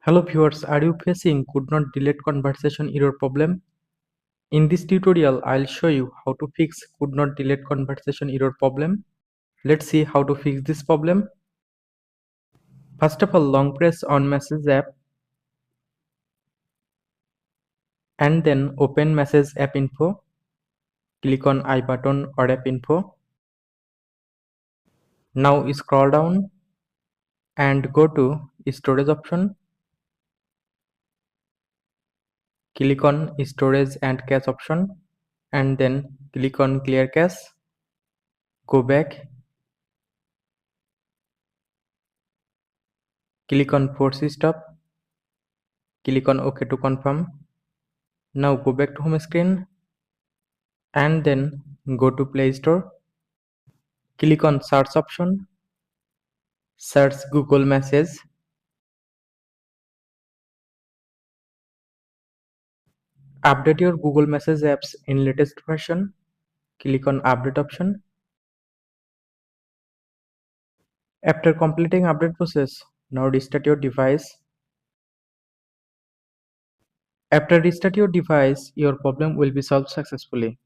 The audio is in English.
Hello viewers, are you facing could not delete conversation error problem? In this tutorial, I'll show you how to fix could not delete conversation error problem. Let's see how to fix this problem. First of all, long press on Message app and then open Message app info. Click on I button or app info. Now scroll down and go to storage option. Click on storage and cache option and then click on clear cache. Go back. Click on force stop. Click on OK to confirm. Now go back to home screen and then go to Play Store. Click on search option. Search Google Message. Update your Google Message apps in latest version. Click on update option. After completing update process, now restart your device. After restart your device, your problem will be solved successfully.